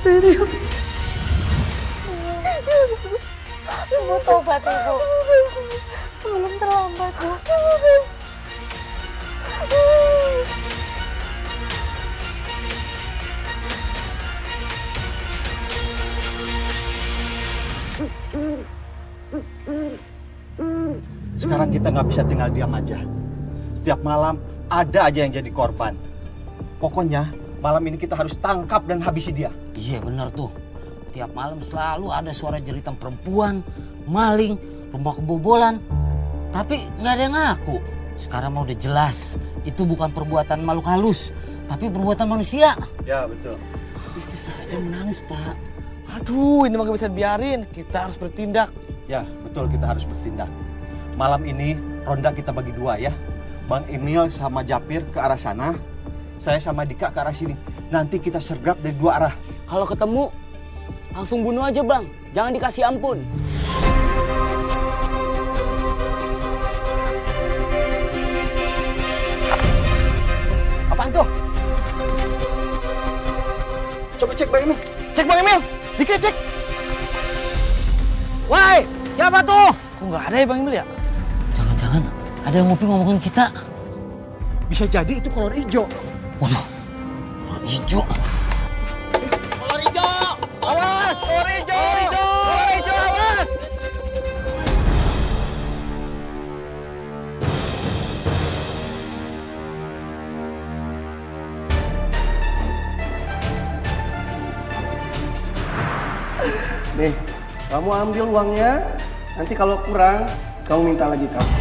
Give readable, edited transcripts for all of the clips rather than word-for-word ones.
Wiryo. Ibu tobat, Ibu. Belum terlambat, Bu. Sekarang kita nggak bisa tinggal diam aja. Setiap malam ada aja yang jadi korban. Pokoknya malam ini kita harus tangkap dan habisi dia. Iya benar tuh. Tiap malam selalu ada suara jeritan perempuan, maling, rumah kebobolan. Tapi nggak ada yang ngaku. Sekarang mah udah jelas. Itu bukan perbuatan makhluk halus, tapi perbuatan manusia. Ya betul. Istri saja menangis, Pak. Aduh, ini mah gak bisa biarin. Kita harus bertindak. Ya betul, kita harus bertindak. Malam ini ronda kita bagi dua ya. Bang Emil sama Japir ke arah sana. Saya sama Dika ke arah sini. Nanti kita sergap dari dua arah. Kalau ketemu, langsung bunuh aja, Bang. Jangan dikasih ampun. Apaan tuh? Coba cek Bang Emil. Cek Bang Emil. Dika cek. Woi, siapa tuh? Kok nggak ada ya Bang Emil ya? Jangan-jangan ada yang ngomongin kita. Bisa jadi itu kolor hijau. Waduh, hijau. Kolor hijau! Awas, kolor hijau. Kolor hijau, awas. Nih, kamu ambil uangnya. Nanti kalau kurang, kamu minta lagi kamu.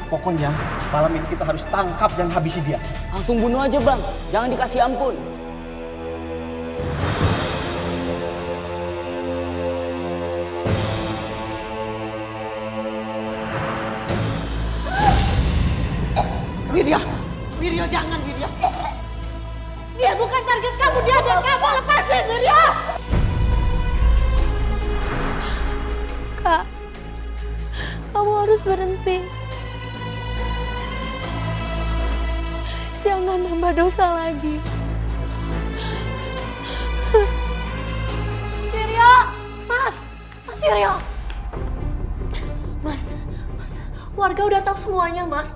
Pokoknya malam ini kita harus tangkap dan habisi dia. Langsung bunuh aja, Bang. Jangan dikasih ampun. Wiryo, Wiryo jangan Wiryo. Dia bukan target kamu, dia ada kamu, lepasin Wiryo. Kak, kamu harus berhenti. Jangan nambah dosa lagi. Wiryo, Mas Wiryo. Mas, warga udah tahu semuanya, Mas.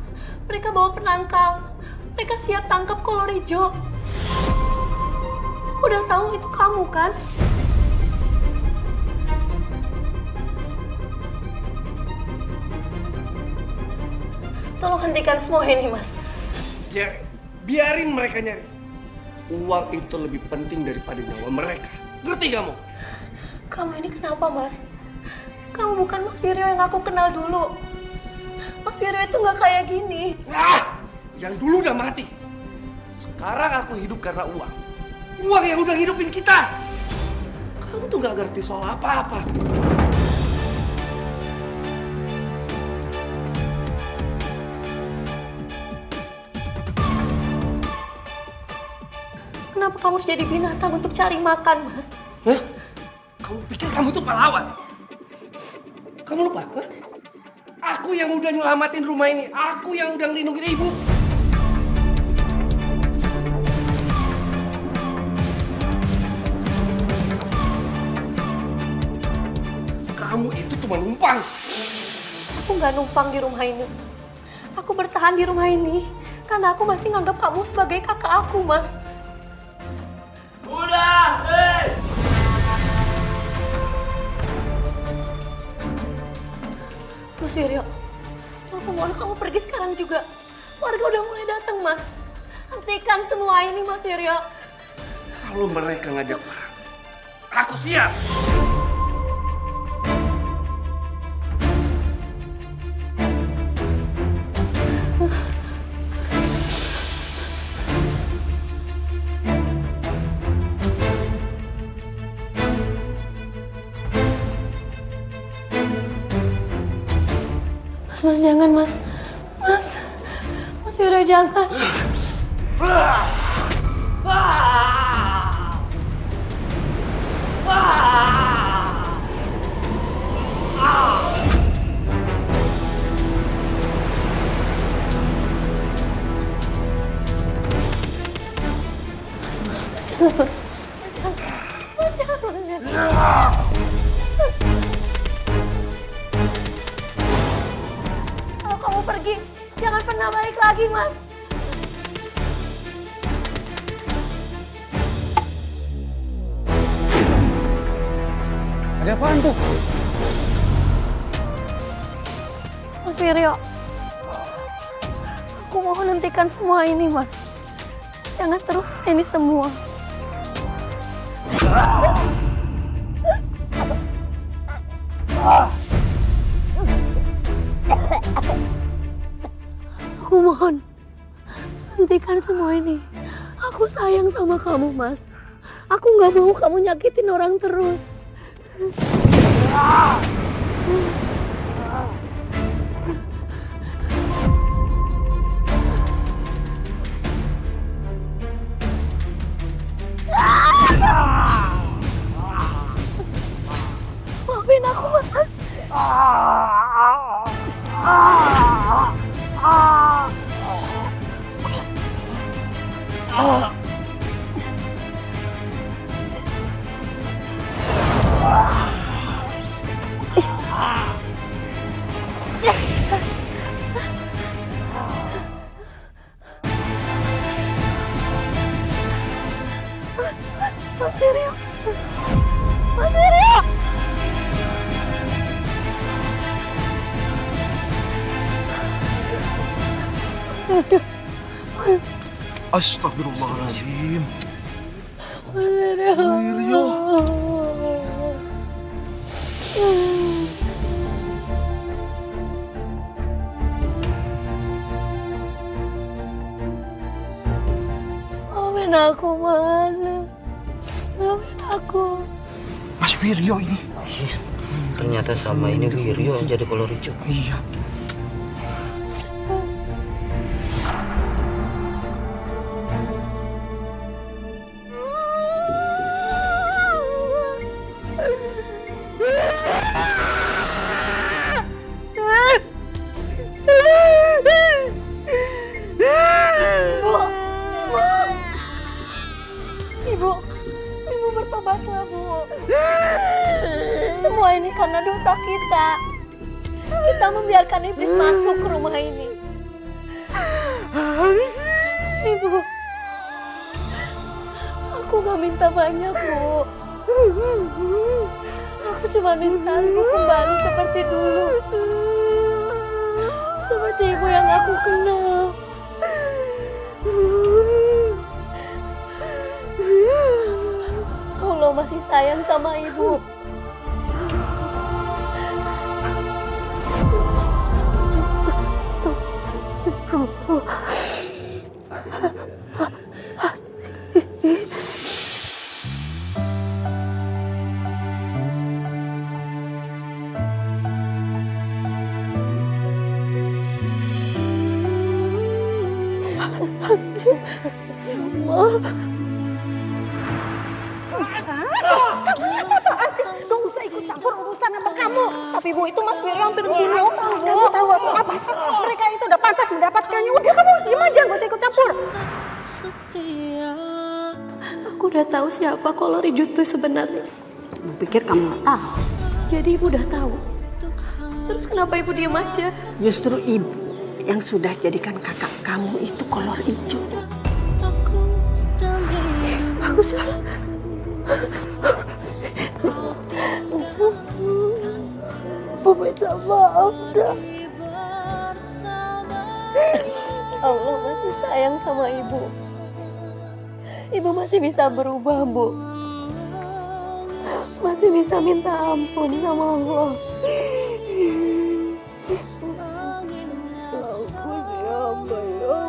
Mereka bawa penangkal. Mereka siap tangkap kolor hijau. Udah tahu itu kamu kan? Tolong hentikan semua ini, Mas. Ya, biarin mereka nyari. Uang itu lebih penting daripada nyawa mereka. Ngerti kamu? Kamu ini kenapa, Mas? Kamu bukan Mas Wiryo yang aku kenal dulu. Mas Wiryo itu nggak kayak gini. Yang dulu udah mati. Sekarang aku hidup karena uang. Uang yang udah hidupin kita. Kamu tuh gak ngerti soal apa-apa. Kenapa kamu harus jadi binatang untuk cari makan, Mas? Hah? Kamu pikir kamu tuh pahlawan? Kamu lupa? Hah? Aku yang udah nyelamatin rumah ini. Aku yang udah ngelindungin ibu. Kamu itu cuma numpang. Aku nggak numpang di rumah ini. Aku bertahan di rumah ini karena aku masih nganggap kamu sebagai kakak aku, Mas. Udah, Mas Wiryo, aku mohon kamu pergi sekarang juga. Warga udah mulai datang, Mas. Hentikan semua ini, Mas Wiryo. Kalau mereka ngajak perang, aku siap. Mas jangan, Mas. Mas Wiryo jangan. Mas jangan. Kalau kamu pergi, jangan pernah balik lagi, Mas. Ada apaan tuh? Mas Wiryo, aku mohon hentikan semua ini, Mas. Jangan terus ini semua. Aku mohon, hentikan semua ini. Aku sayang sama kamu, Mas. Aku nggak mau kamu nyakitin orang terus. Maafin aku, Mas. Mas Wiryo. Mas Wiryo. Mas. Astagfirullahaladzim. Mas Wiryo. Maafin aku, Mas. Maafin aku. Mas Wiryo ini. Ternyata sama ini Wiryo yang jadi kolor hijau. Iya. Ibu bertobatlah, Bu. Semua ini karena dosa kita. Kita membiarkan iblis masuk ke rumah ini. Ibu, aku gak minta banyak, Bu. Aku cuma minta ibu kembali seperti dulu. Seperti ibu yang aku kenal. Allah masih sayang sama ibu. Kamu usah ikut campur urusan apa kamu. Tapi Bu, itu Mas Wiryo hampir bunuh kamu. Kamu tahu apa sih? Mereka itu udah pantas mendapatkannya. Udah, kamu diam aja, gak usah ikut campur. Aku udah tahu siapa kolor hijau itu sebenarnya. Ibu pikir kamu nggak tahu. Jadi Ibu udah tahu. Terus kenapa Ibu diam aja? Justru ibu yang sudah jadikan kakak kamu itu kolor hijau. Aku salah. Ibu minta maaf dah. Allah masih sayang sama Ibu. Ibu masih bisa berubah, Bu. Masih bisa minta ampun sama Allah. Ampun ya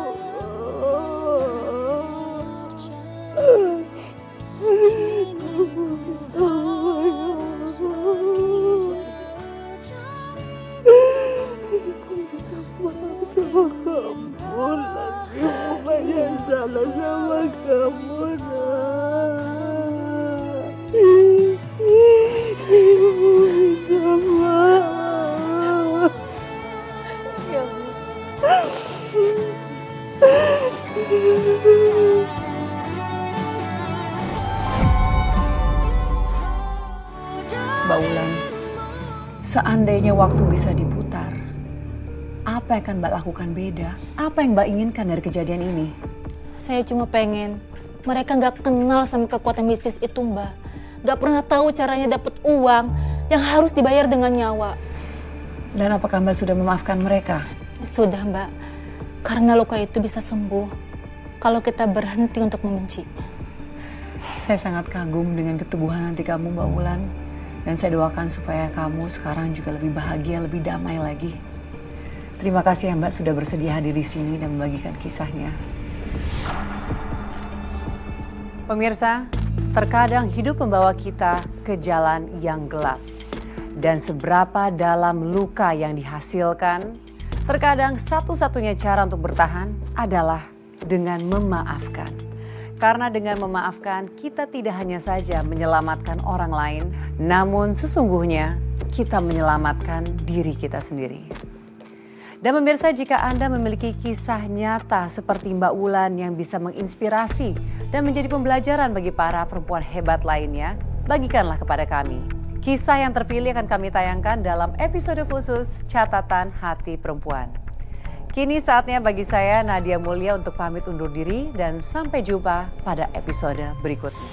Amba, ya banyak salah sama kamu, Ibu minta maaf. Ya, Bu. Seandainya waktu bisa diputar, apa yang akan Mbak lakukan beda? Apa yang Mbak inginkan dari kejadian ini? Saya cuma pengen mereka nggak kenal sama kekuatan mistis itu, Mbak. Nggak pernah tahu caranya dapat uang yang harus dibayar dengan nyawa. Dan apakah Mbak sudah memaafkan mereka? Sudah, Mbak. Karena luka itu bisa sembuh kalau kita berhenti untuk membenci. Saya sangat kagum dengan keteguhan hati kamu, Mbak Wulan. Dan saya doakan supaya kamu sekarang juga lebih bahagia, lebih damai lagi. Terima kasih ya Mbak sudah bersedia hadir di sini dan membagikan kisahnya. Pemirsa, terkadang hidup membawa kita ke jalan yang gelap. Dan seberapa dalam luka yang dihasilkan, terkadang satu-satunya cara untuk bertahan adalah dengan memaafkan. Karena dengan memaafkan, kita tidak hanya saja menyelamatkan orang lain, namun sesungguhnya kita menyelamatkan diri kita sendiri. Dan pemirsa, jika Anda memiliki kisah nyata seperti Mbak Wulan yang bisa menginspirasi dan menjadi pembelajaran bagi para perempuan hebat lainnya, bagikanlah kepada kami. Kisah yang terpilih akan kami tayangkan dalam episode khusus Catatan Hati Perempuan. Kini saatnya bagi saya, Nadia Mulya, untuk pamit undur diri dan sampai jumpa pada episode berikutnya.